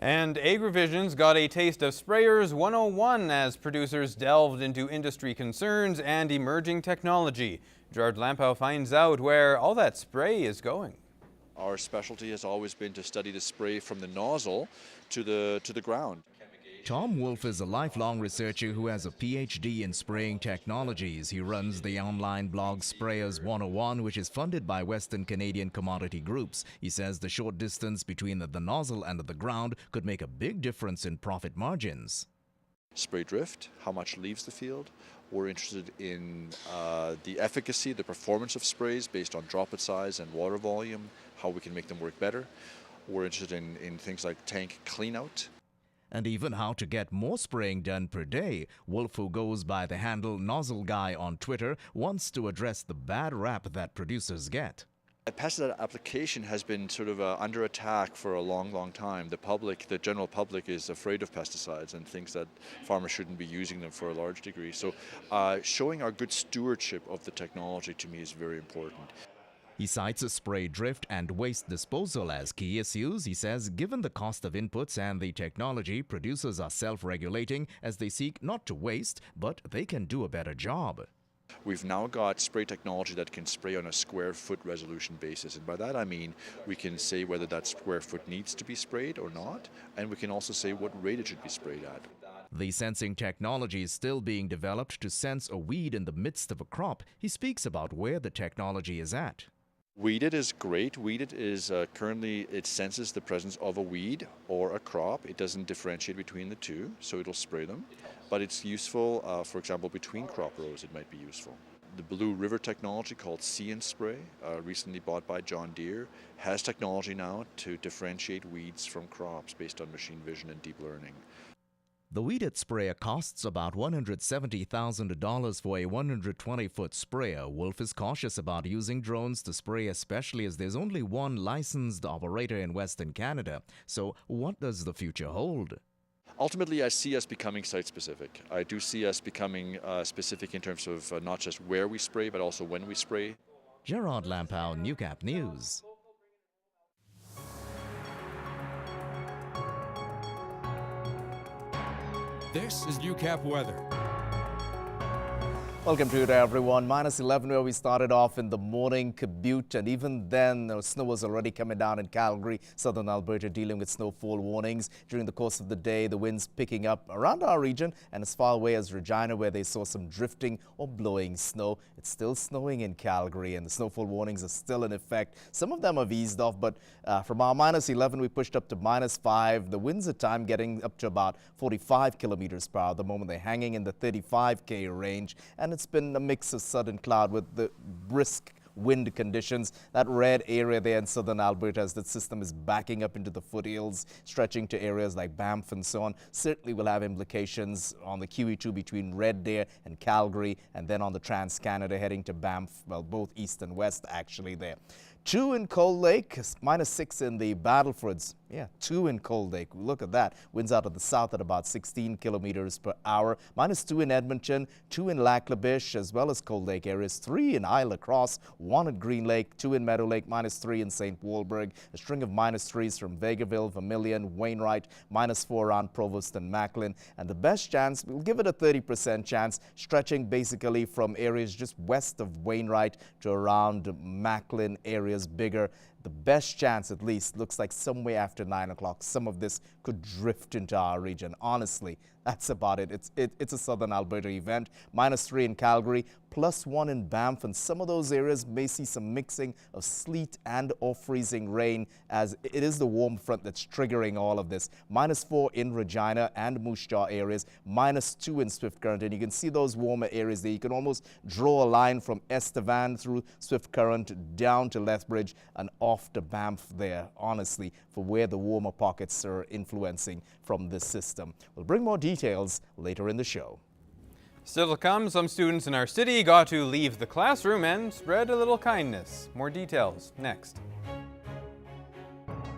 And AgriVision's got a taste of Sprayers 101 as producers delved into industry concerns and emerging technology. Gerard Lampow finds out where all that spray is going. Our specialty has always been to study the spray from the nozzle to the ground. Tom Wolf is a lifelong researcher who has a PhD in spraying technologies. He runs the online blog Sprayers 101, which is funded by Western Canadian commodity groups. He says the short distance between the nozzle and the ground could make a big difference in profit margins. Spray drift, how much leaves the field. We're interested in the efficacy, the performance of sprays based on droplet size and water volume, how we can make them work better. We're interested in things like tank cleanout. And even how to get more spraying done per day. Wolf, who goes by the handle Nozzle Guy on Twitter, wants to address the bad rap that producers get. The pesticide application has been sort of under attack for a long time. The general public is afraid of pesticides and thinks that farmers shouldn't be using them for a large degree. So showing our good stewardship of the technology to me is very important. He cites a spray drift and waste disposal as key issues. He says given the cost of inputs and the technology, producers are self-regulating as they seek not to waste, but they can do a better job. We've now got spray technology that can spray on a square foot resolution basis, and by that I mean we can say whether that square foot needs to be sprayed or not, and we can also say what rate it should be sprayed at. The sensing technology is still being developed to sense a weed in the midst of a crop. He speaks about where the technology is at. Weeded is great. Weeded is currently, it senses the presence of a weed or a crop. It doesn't differentiate between the two, so it'll spray them. But it's useful, for example, between crop rows it might be useful. The Blue River technology called See and Spray, recently bought by John Deere, has technology now to differentiate weeds from crops based on machine vision and deep learning. The weeded sprayer costs about $170,000 for a 120-foot sprayer. Wolf is cautious about using drones to spray, especially as there's only one licensed operator in Western Canada. So what does the future hold? Ultimately, I see us becoming site-specific. I do see us becoming specific in terms of not just where we spray, but also when we spray. Gerard Lampow, Newcap News. This is Newcap weather. Welcome to it, everyone. -11 where we started off in the morning, commute, and even then snow was already coming down in Calgary, southern Alberta, dealing with snowfall warnings. During the course of the day, the winds picking up around our region and as far away as Regina, where they saw some drifting or blowing snow. It's still snowing in Calgary and the snowfall warnings are still in effect. Some of them have eased off, but from our -11 we pushed up to -5. The winds at time getting up to about 45 kilometers per hour. At the moment they're hanging in the 35k range, and it's been a mix of sudden cloud with the brisk wind conditions. That red area there in southern Alberta, as the system is backing up into the foothills, stretching to areas like Banff and so on, certainly will have implications on the QE2 between Red Deer and Calgary, and then on the Trans-Canada heading to Banff, well, both east and west actually there. 2 in Cold Lake, -6 in the Battlefords. Yeah, 2 in Cold Lake. Look at that. Winds out of the south at about 16 kilometers per hour. -2 in Edmonton, 2 in Lac La Biche, as well as Cold Lake areas. 3 in Isle La Crosse, 1 at Green Lake, 2 in Meadow Lake, -3 in St. Walburg. A string of -3s from Vegreville, Vermilion, Wainwright, -4 around Provost and Macklin. And the best chance, we'll give it a 30% chance, stretching basically from areas just west of Wainwright to around Macklin areas. Bigger. The best chance, at least, looks like somewhere after 9 o'clock, some of this could drift into our region. Honestly, that's about it. It's a southern Alberta event. -3 in Calgary, +1 in Banff, and some of those areas may see some mixing of sleet and or freezing rain, as it is the warm front that's triggering all of this. -4 in Regina and Moose Jaw areas, -2 in Swift Current, and you can see those warmer areas there. You can almost draw a line from Estevan through Swift Current down to Lethbridge and off to Banff there, honestly, for where the warmer pockets are influencing from this system. We'll bring more details later in the show. Still to come, some students in our city got to leave the classroom and spread a little kindness. More details next.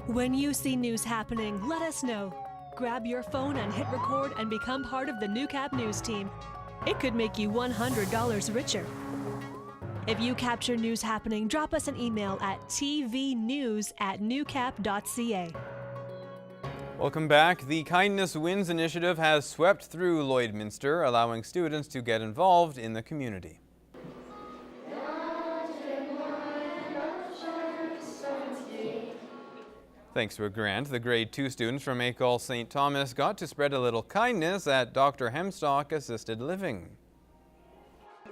When you see news happening, let us know. Grab your phone and hit record and become part of the Newcap News team. It could make you $100 richer. If you capture news happening, drop us an email at tvnews@newcap.ca. Welcome back. The Kindness Wins initiative has swept through Lloydminster, allowing students to get involved in the community. Thanks to a grant, the grade 2 students from École St. Thomas got to spread a little kindness at Dr. Hemstock Assisted Living.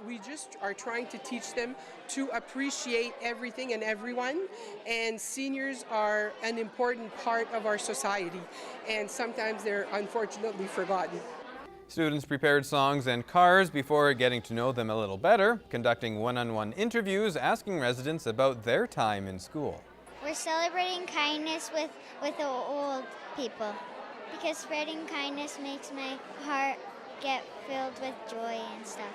We just are trying to teach them to appreciate everything and everyone, and seniors are an important part of our society, and sometimes they're unfortunately forgotten. Students prepared songs and cards before getting to know them a little better, conducting one-on-one interviews, asking residents about their time in school. We're celebrating kindness with the old people, because spreading kindness makes my heart get filled with joy and stuff.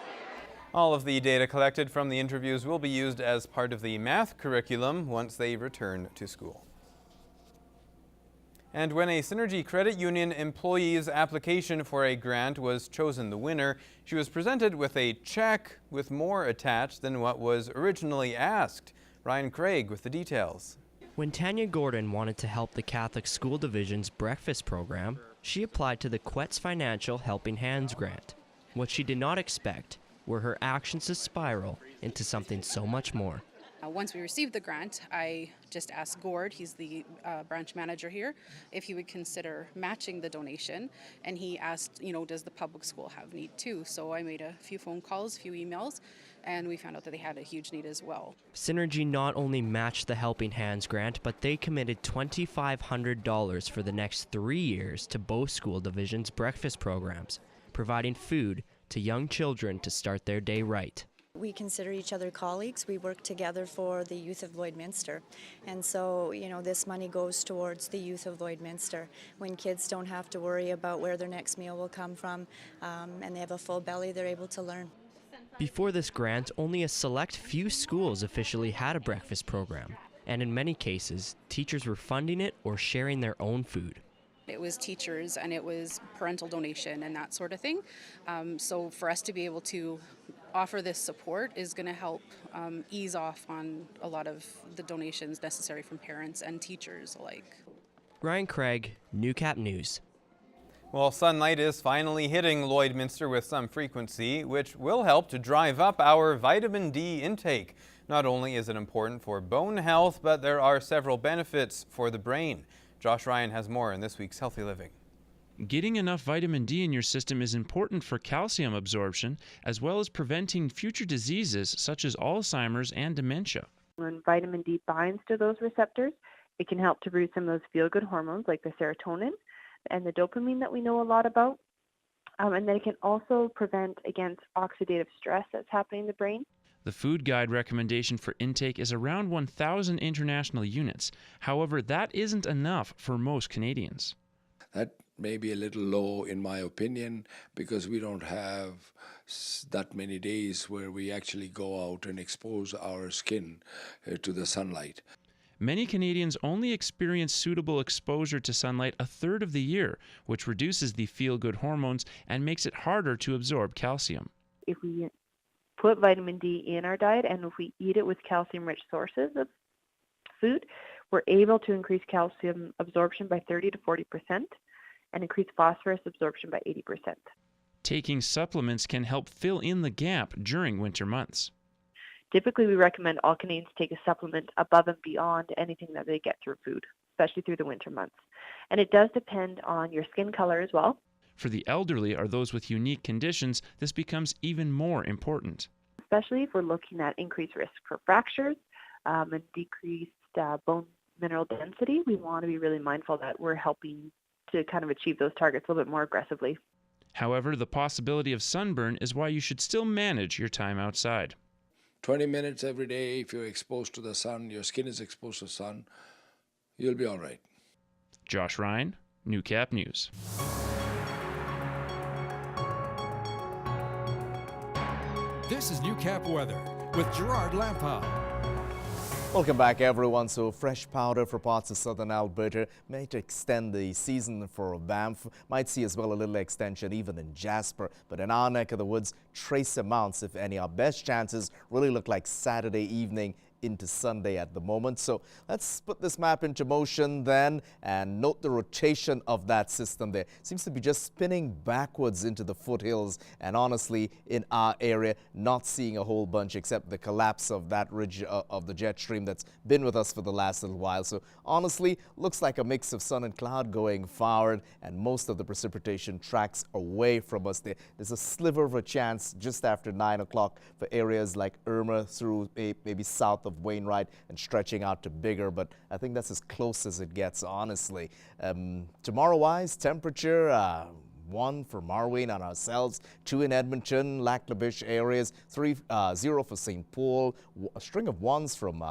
All of the data collected from the interviews will be used as part of the math curriculum once they return to school. And when a Synergy Credit Union employee's application for a grant was chosen the winner, she was presented with a check with more attached than what was originally asked. Ryan Craig with the details. When Tanya Gordon wanted to help the Catholic School Division's breakfast program, she applied to the Quetz Financial Helping Hands grant. What she did not expect were her actions to spiral into something so much more. Once we received the grant, I just asked Gord, he's the branch manager here, if he would consider matching the donation. And he asked, does the public school have need too? So I made a few phone calls, a few emails, and we found out that they had a huge need as well. Synergy not only matched the Helping Hands grant, but they committed $2,500 for the next 3 years to both school divisions' breakfast programs, providing food to young children to start their day right. We consider each other colleagues. We work together for the youth of Lloydminster. And so, this money goes towards the youth of Lloydminster. When kids don't have to worry about where their next meal will come from, and they have a full belly, they're able to learn. Before this grant, only a select few schools officially had a breakfast program. And in many cases, teachers were funding it or sharing their own food. It was teachers and it was parental donation and that sort of thing. So for us to be able to offer this support is going to help ease off on a lot of the donations necessary from parents and teachers alike. Ryan Craig, Newcap News. Well, sunlight is finally hitting Lloydminster with some frequency, which will help to drive up our vitamin D intake. Not only is it important for bone health, but there are several benefits for the brain. Josh Ryan has more in this week's Healthy Living. Getting enough vitamin D in your system is important for calcium absorption, as well as preventing future diseases such as Alzheimer's and dementia. When vitamin D binds to those receptors, it can help to produce some of those feel-good hormones like the serotonin and the dopamine that we know a lot about. And then it can also prevent against oxidative stress that's happening in the brain. The food guide recommendation for intake is around 1,000 international units. However, that isn't enough for most Canadians. That may be a little low in my opinion, because we don't have that many days where we actually go out and expose our skin to the sunlight. Many Canadians only experience suitable exposure to sunlight a third of the year, which reduces the feel-good hormones and makes it harder to absorb calcium. If we put vitamin D in our diet and if we eat it with calcium-rich sources of food, we're able to increase calcium absorption by 30 to 40% and increase phosphorus absorption by 80%. Taking supplements can help fill in the gap during winter months. Typically, we recommend all Canadians take a supplement above and beyond anything that they get through food, especially through the winter months. And it does depend on your skin color as well. For the elderly or those with unique conditions, this becomes even more important. Especially if we're looking at increased risk for fractures and decreased bone mineral density, we want to be really mindful that we're helping to kind of achieve those targets a little bit more aggressively. However, the possibility of sunburn is why you should still manage your time outside. 20 minutes every day, if you're exposed to the sun, your skin is exposed to the sun, you'll be all right. Josh Ryan, Newcap News. This is Newcap Weather with Gerard Lampow. Welcome back, everyone. So fresh powder for parts of southern Alberta might extend the season for Banff. Might see as well a little extension even in Jasper. But in our neck of the woods, trace amounts, if any. Our best chances really look like Saturday evening into Sunday at the moment. So let's put this map into motion then and note the rotation of that system there. Seems to be just spinning backwards into the foothills, and honestly in our area not seeing a whole bunch except the collapse of that ridge of the jet stream that's been with us for the last little while. So honestly looks like a mix of sun and cloud going forward, and most of the precipitation tracks away from us there. There's a sliver of a chance just after 9 o'clock for areas like Irma through maybe south of Wainwright and stretching out to Bigger, but I think that's as close as it gets, honestly. Tomorrow-wise, temperature 1 for Marwayne and ourselves, 2 in Edmonton, Lac-La-Biche areas, 0 for St. Paul, a string of 1s from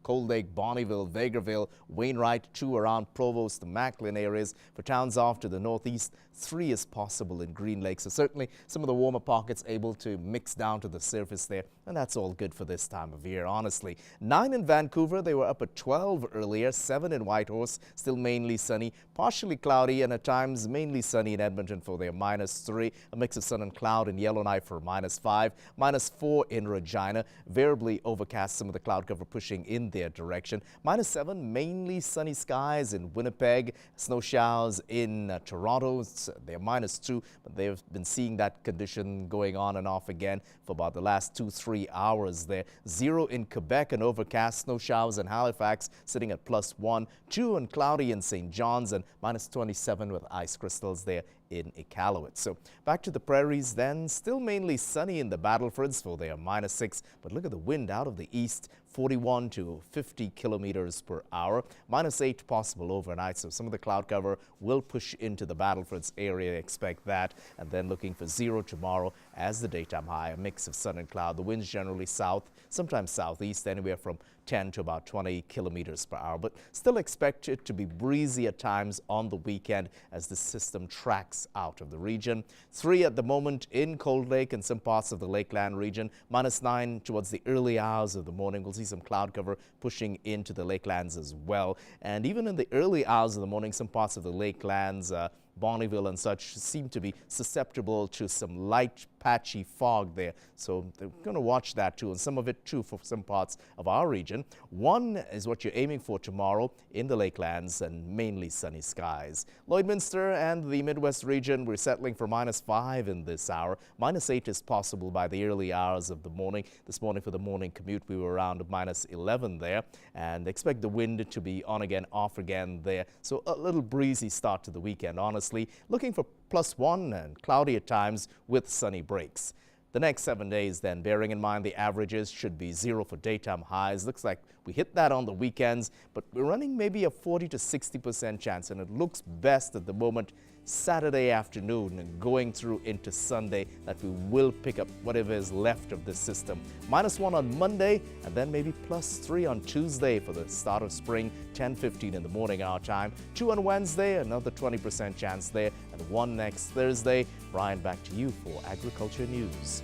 Cold Lake, Bonnyville, Vegreville, Wainwright, 2 around Provost, the Macklin areas. For towns off to the northeast, 3 is possible in Green Lake. So certainly some of the warmer pockets able to mix down to the surface there, and that's all good for this time of year, honestly. 9 in Vancouver, they were up at 12 earlier, 7 in Whitehorse, still mainly sunny, partially cloudy, and at times mainly sunny in Edmonton for their -3, a mix of sun and cloud in Yellowknife for -5, -4 in Regina, variably overcast, some of the cloud cover pushing in their direction, -7, mainly sunny skies in Winnipeg, snow showers in Toronto, they're -2, but they've been seeing that condition going on and off again for about the last 2-3 hours there. 0 in Quebec and overcast, snow showers in Halifax sitting at +1, 2 and cloudy in St. John's, and -27 with ice crystals there in Iqaluit. So back to the prairies then, still mainly sunny in the Battlefords for their -6, but look at the wind out of the east, 41 to 50 kilometers per hour, -8 possible overnight. So some of the cloud cover will push into the Battlefords area, expect that. And then looking for 0 tomorrow as the daytime high, a mix of sun and cloud. The winds generally south, sometimes southeast, anywhere from 10 to about 20 kilometers per hour, but still expect it to be breezy at times on the weekend as the system tracks out of the region. 3 at the moment in Cold Lake and some parts of the Lakeland region, -9 towards the early hours of the morning. We'll see some cloud cover pushing into the Lakelands as well. And even in the early hours of the morning, some parts of the Lakelands, Bonnyville and such seem to be susceptible to some light patchy fog there. So they're going to watch that too, and some of it too for some parts of our region. 1 is what you're aiming for tomorrow in the Lakelands and mainly sunny skies. Lloydminster and the Midwest region, we're settling for -5 in this hour. -8 is possible by the early hours of the morning. This morning for the morning commute, we were around -11 there, and expect the wind to be on again, off again there. So a little breezy start to the weekend, honestly. Looking for +1 and cloudy at times with sunny breaks. The next 7 days then, bearing in mind the averages should be 0 for daytime highs. Looks like we hit that on the weekends, but we're running maybe a 40 to 60% chance, and it looks best at the moment Saturday afternoon and going through into Sunday that we will pick up whatever is left of this system. -1 on Monday, and then maybe +3 on Tuesday for the start of spring, 10:15 in the morning our time. 2 on Wednesday, another 20% chance there, and 1 next Thursday. Brian, back to you for Agriculture News.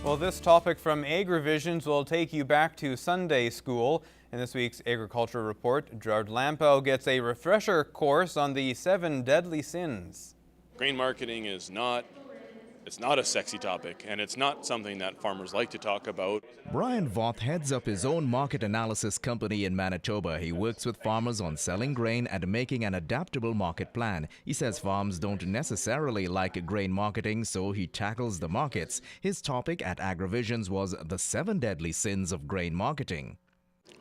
Well, this topic from AgriVisions will take you back to Sunday school. In this week's Agriculture Report, Gerard Lampeau gets a refresher course on the 7 deadly sins. Grain marketing is not a sexy topic, and it's not something that farmers like to talk about. Brian Voth heads up his own market analysis company in Manitoba. He works with farmers on selling grain and making an adaptable market plan. He says farms don't necessarily like grain marketing, so he tackles the markets. His topic at AgriVisions was the 7 deadly sins of grain marketing.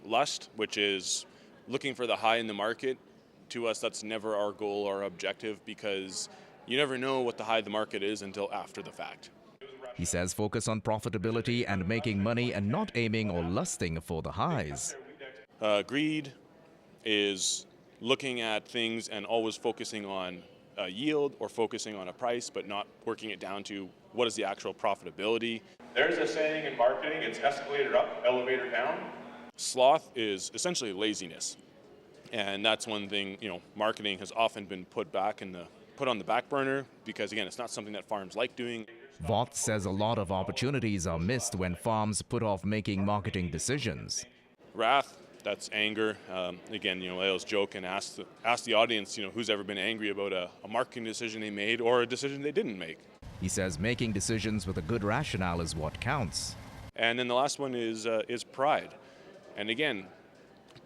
Lust, which is looking for the high in the market. To us, that's never our goal or objective, because you never know what the high of the market is until after the fact. He says focus on profitability and making money and not aiming or lusting for the highs. Greed is looking at things and always focusing on a yield or focusing on a price, but not working it down to what is the actual profitability. There's a saying in marketing, it's escalator up, elevator down. Sloth is essentially laziness. And that's one thing, marketing has often been put on the back burner because, again, it's not something that farms like doing. Voth says a lot of opportunities are missed when farms put off making marketing decisions. Wrath, that's anger. Again, I always joke and ask the audience, who's ever been angry about a marketing decision they made or a decision they didn't make. He says making decisions with a good rationale is what counts. And then the last one is pride. And again,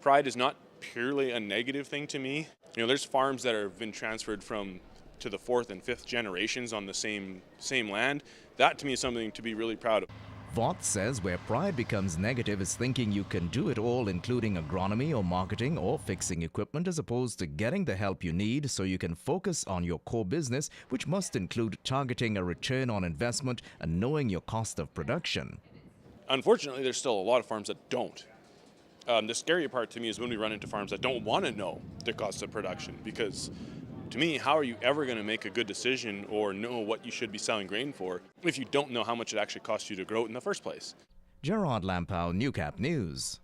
pride is not purely a negative thing to me. You know, there's farms that have been transferred to the 4th and 5th generations on the same land. That to me is something to be really proud of. Vaught says where pride becomes negative is thinking you can do it all, including agronomy or marketing or fixing equipment, as opposed to getting the help you need so you can focus on your core business, which must include targeting a return on investment and knowing your cost of production. Unfortunately, there's still a lot of farms that don't. The scary part to me is when we run into farms that don't want to know the cost of production, because to me, how are you ever going to make a good decision or know what you should be selling grain for if you don't know how much it actually costs you to grow it in the first place? Gerard Lampow, Newcap News.